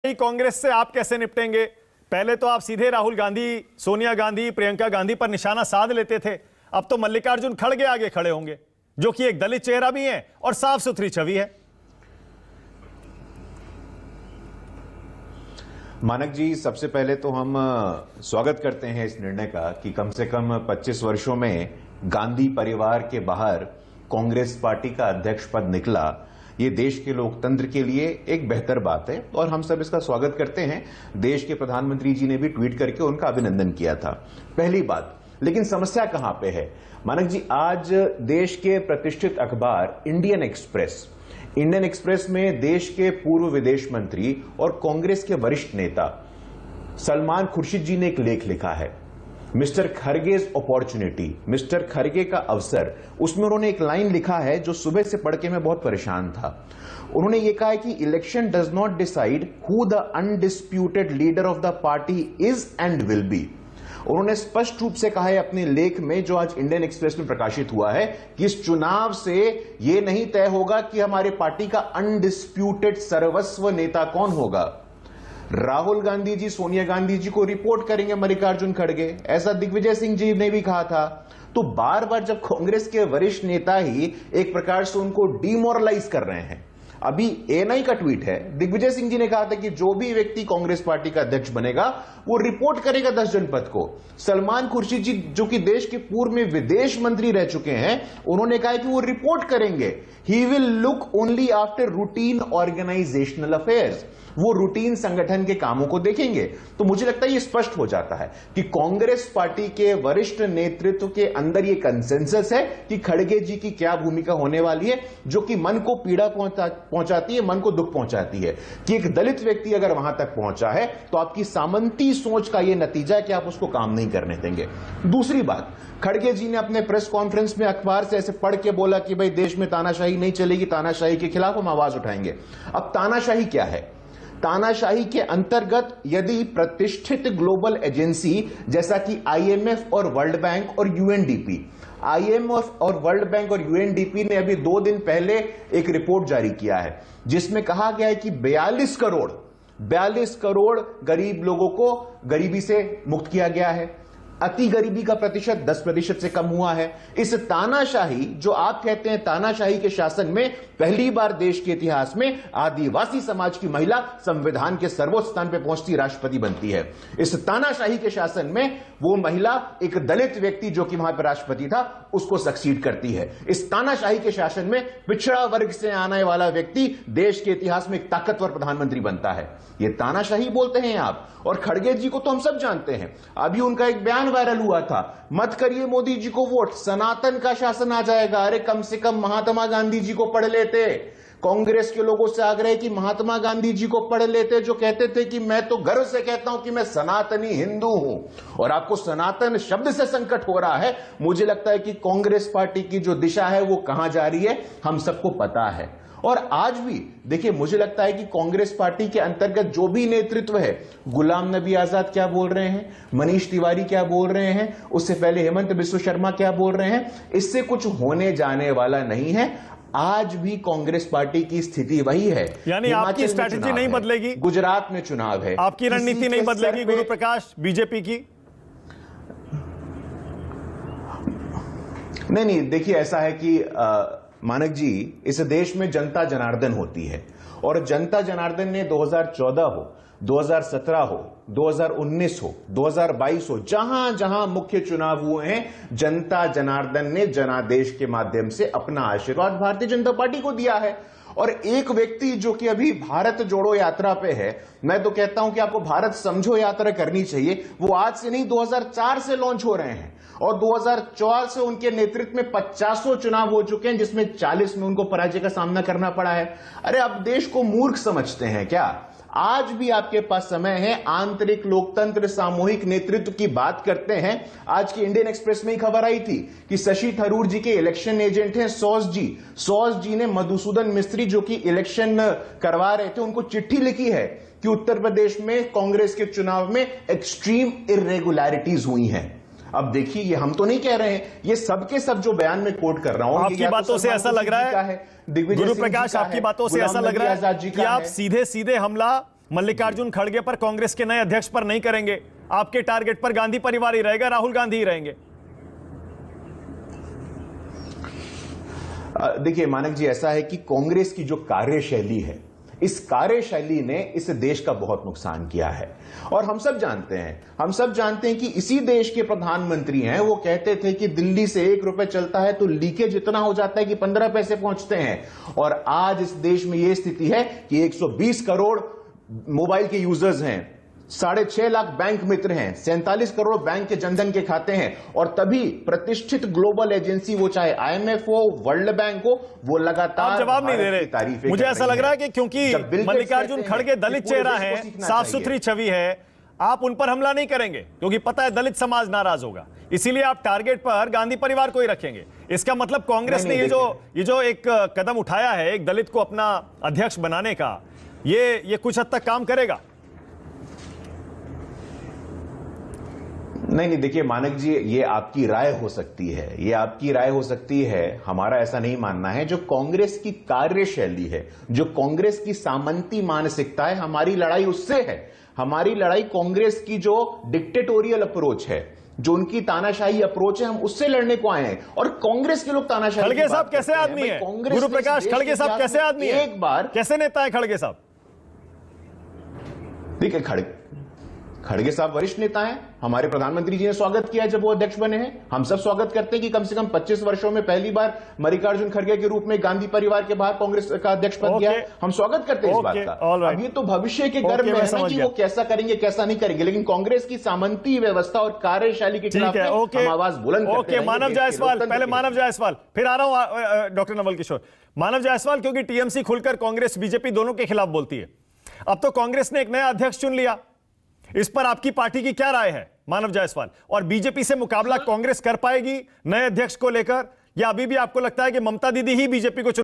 कांग्रेस से आप कैसे निपटेंगे? पहले तो आप सीधे राहुल गांधी, सोनिया गांधी, प्रियंका गांधी पर निशाना साध लेते थे। अब तो मल्लिकार्जुन खड़गे आगे खड़े होंगे, जो कि एक दलित चेहरा भी है और साफ सुथरी छवि है। मानक जी, सबसे पहले तो हम स्वागत करते हैं इस निर्णय का कि कम से कम 25 वर्षों में गांधी परिवार के बाहर कांग्रेस पार्टी का अध्यक्ष पद निकला। ये देश के लोकतंत्र के लिए एक बेहतर बात है और हम सब इसका स्वागत करते हैं। देश के प्रधानमंत्री जी ने भी ट्वीट करके उनका अभिनंदन किया था। पहली बात, लेकिन समस्या कहां पे है मानक जी? आज देश के प्रतिष्ठित अखबार इंडियन एक्सप्रेस में देश के पूर्व विदेश मंत्री और कांग्रेस के वरिष्ठ नेता सलमान खुर्शीद जी ने एक लेख लिखा है, मिस्टर खरगेज अपॉर्चुनिटी, मिस्टर खरगे का अवसर। उसमें उन्होंने एक लाइन लिखा है जो सुबह से पढ़ के मैं बहुत परेशान था। उन्होंने ये कहा है कि election does not decide who the undisputed leader of the party is and will be. उन्होंने स्पष्ट रूप से कहा है अपने लेख में, जो आज इंडियन एक्सप्रेस में प्रकाशित हुआ है, कि इस चुनाव से यह नहीं तय होगा कि हमारे पार्टी का अनडिस्प्यूटेड सर्वस्व नेता कौन होगा। राहुल गांधी जी सोनिया गांधी जी को रिपोर्ट करेंगे मल्लिकार्जुन खड़गे, ऐसा दिग्विजय सिंह जी ने भी कहा था। तो बार बार जब कांग्रेस के वरिष्ठ नेता ही एक प्रकार से उनको डिमोरलाइज कर रहे हैं। अभी एएनआई का ट्वीट है, दिग्विजय सिंह जी ने कहा था कि जो भी व्यक्ति कांग्रेस पार्टी का अध्यक्ष बनेगा वो रिपोर्ट करेगा 10 जनपद को। सलमान खुर्शीद जी, जो कि देश के पूर्व में विदेश मंत्री रह चुके हैं, उन्होंने कहा कि वो रिपोर्ट करेंगे। He will look only after routine organisational affairs, वो रूटीन संगठन के कामों को देखेंगे। तो मुझे लगता है ये स्पष्ट हो जाता है कि कांग्रेस पार्टी के वरिष्ठ नेतृत्व के अंदर ये कंसेंसस है कि खड़गे जी की क्या भूमिका होने वाली है, जो कि मन को पीड़ा पहुंचाती है, मन को दुख पहुंचाती है कि एक दलित व्यक्ति अगर वहां तक पहुंचा है तो आपकी सामंती सोच का यह नतीजा है कि आप उसको काम नहीं करने देंगे। दूसरी बात, खड़गे जी ने अपने प्रेस कॉन्फ्रेंस में अखबार से ऐसे पढ़ के बोला कि भाई देश में तानाशाही नहीं चलेगी, तानाशाही के खिलाफ हम आवाज उठाएंगे। अब तानाशाही क्या है? तानाशाही के अंतर्गत यदि प्रतिष्ठित ग्लोबल एजेंसी जैसा कि आईएमएफ और वर्ल्ड बैंक और यूएनडीपी, आईएमएफ और वर्ल्ड बैंक और यूएनडीपी ने अभी 2 दिन पहले एक रिपोर्ट जारी किया है जिसमें कहा गया है कि 42 करोड़ गरीब लोगों को गरीबी से मुक्त किया गया है। अति गरीबी का प्रतिशत 10% से कम हुआ है। इस तानाशाही, जो आप कहते हैं तानाशाही के शासन में, पहली बार देश के इतिहास में आदिवासी समाज की महिला संविधान के सर्वोच्च स्थान पर पहुंचती राष्ट्रपति बनती है। इस तानाशाही के शासन में वो महिला एक दलित व्यक्ति जो कि वहां पर राष्ट्रपति था उसको सक्सीड करती है। इस तानाशाही के शासन में पिछड़ा वर्ग से आने वाला व्यक्ति देश के इतिहास में एक ताकतवर प्रधानमंत्री बनता है। ये तानाशाही बोलते हैं आप। और खड़गे जी को तो हम सब जानते हैं, अभी उनका एक बयान वायरल हुआ था, मत करिए मोदी जी को वोट, सनातन का शासन आ जाएगा। अरे कम से कम महात्मा गांधी जी को पढ़ लेते। कांग्रेस के लोगों से आग्रह है कि महात्मा गांधी जी को पढ़ लेते, जो कहते थे कि मैं तो गर्व से कहता हूं कि मैं सनातनी हिंदू हूं। और आपको सनातन शब्द से संकट हो रहा है। मुझे लगता है कि कांग्रेस पार्टी की जो दिशा है वो कहां जा रही है हम सबको पता है। और आज भी देखिए, मुझे लगता है कि कांग्रेस पार्टी के अंतर्गत जो भी नेतृत्व है, गुलाम नबी आजाद क्या बोल रहे हैं, मनीष तिवारी क्या बोल रहे हैं, उससे पहले हेमंत बिस्व शर्मा क्या बोल रहे हैं, इससे कुछ होने जाने वाला नहीं है। आज भी कांग्रेस पार्टी की स्थिति वही है। यानी आपकी स्ट्रैटेजी नहीं बदलेगी? गुजरात में चुनाव है, आपकी रणनीति नहीं बदलेगी गुरु प्रकाश बीजेपी की? नहीं, देखिए ऐसा है कि मानक जी, इस देश में जनता जनार्दन होती है और जनता जनार्दन ने 2014 हो, 2017 हो, 2019 हो, 2022 हो, जहां जहां मुख्य चुनाव हुए हैं, जनता जनार्दन ने जनादेश के माध्यम से अपना आशीर्वाद भारतीय जनता पार्टी को दिया है। और एक व्यक्ति जो कि अभी भारत जोड़ो यात्रा पे है, मैं तो कहता हूं कि आपको भारत समझो यात्रा करनी चाहिए। वो आज से नहीं, 2004 से लॉन्च हो रहे हैं और 2004 से उनके नेतृत्व में 50 चुनाव हो चुके हैं, जिसमें 40 में उनको पराजय का सामना करना पड़ा है। अरे अब देश को मूर्ख समझते हैं क्या? आज भी आपके पास समय है। आंतरिक लोकतंत्र, सामूहिक नेतृत्व की बात करते हैं। आज की इंडियन एक्सप्रेस में ही खबर आई थी कि शशि थरूर जी के इलेक्शन एजेंट हैं सॉस जी ने मधुसूदन मिस्त्री, जो कि इलेक्शन करवा रहे थे, उनको चिट्ठी लिखी है कि उत्तर प्रदेश में कांग्रेस के चुनाव में एक्सट्रीम इरेगुलरिटीज हुई हैं। अब देखिए, ये हम तो नहीं कह रहे हैं, ये सबके सब जो बयान में कोट कर रहा हूं, आपकी बातों से ऐसा लग रहा है, गुरु प्रकाश, आपकी बातों से ऐसा लग रहा है कि आप सीधे सीधे हमला मल्लिकार्जुन खड़गे पर, कांग्रेस के नए अध्यक्ष पर नहीं करेंगे? आपके टारगेट पर गांधी परिवार ही रहेगा, राहुल गांधी ही रहेंगे? देखिए मानक जी, ऐसा है कि कांग्रेस की जो कार्यशैली है, इस कार्यशैली ने इस देश का बहुत नुकसान किया है। और हम सब जानते हैं कि इसी देश के प्रधानमंत्री हैं, वो कहते थे कि दिल्ली से 1 रुपए चलता है तो लीकेज इतना हो जाता है कि 15 पैसे पहुंचते हैं। और आज इस देश में यह स्थिति है कि 120 करोड़ मोबाइल के यूजर्स हैं, 6.5 लाख बैंक मित्र हैं, 47 करोड़ बैंक के जनधन के खाते हैं। और तभी प्रतिष्ठित ग्लोबल एजेंसी, वो चाहे IMF हो, वर्ल्ड बैंक हो, वो लगातार आप जवाब नहीं दे रहे। तारीफें मुझे कर ऐसा रही लग रहा है कि क्योंकि मल्लिकार्जुन खड़गे दलित चेहरा है, साफ सुथरी छवि है, आप उन पर हमला नहीं करेंगे क्योंकि पता है दलित समाज नाराज होगा, इसीलिए आप टारगेट पर गांधी परिवार को ही रखेंगे। इसका मतलब कांग्रेस ने ये जो एक कदम उठाया है, एक दलित को अपना अध्यक्ष बनाने का, ये कुछ हद तक काम करेगा? नहीं, देखिए मानक जी, ये आपकी राय हो सकती है, हमारा ऐसा नहीं मानना है। जो कांग्रेस की कार्यशैली है, जो कांग्रेस की सामंती मानसिकता है, हमारी लड़ाई उससे है। हमारी लड़ाई कांग्रेस की जो डिक्टेटोरियल अप्रोच है, जो उनकी तानाशाही अप्रोच है, हम उससे लड़ने को आए हैं। और कांग्रेस के लोग तानाशाही। खड़गे साहब कैसे आदमी है? गुरु प्रकाश खड़गे साहब कैसे आदमी है? एक बार कैसे नेता है खड़गे साहब? ठीक है, खड़गे साहब वरिष्ठ नेता हैं, हमारे प्रधानमंत्री जी ने स्वागत किया जब वो अध्यक्ष बने हैं। हम सब स्वागत करते हैं कि कम से कम 25 वर्षों में पहली बार मल्लिकार्जुन खड़गे के रूप में गांधी परिवार के बाहर कांग्रेस का अध्यक्ष पद गया। हम स्वागत करते हैं इस बात का। अब ये तो भविष्य के गर्भ में है ना कि वो कैसा करेंगे कैसा नहीं करेंगे, लेकिन कांग्रेस की सामंती व्यवस्था और कार्यशैली के खिलाफ हम आवाज बुलंद करते हैं। मानव जायसवाल, पहले मानव जायसवाल, फिर आ रहा हूं डॉक्टर नवल किशोर। मानव जायसवाल, क्योंकि टीएमसी खुलकर कांग्रेस बीजेपी दोनों के खिलाफ बोलती है, अब तो कांग्रेस ने एक नया अध्यक्ष चुन लिया, इस पर आपकी पार्टी की क्या राय है मानव जायसवाल? और बीजेपी से मुकाबला कांग्रेस कर पाएगी नए अध्यक्ष को लेकर, या अभी भी आपको लगता है कि ममता दीदी ही बीजेपी को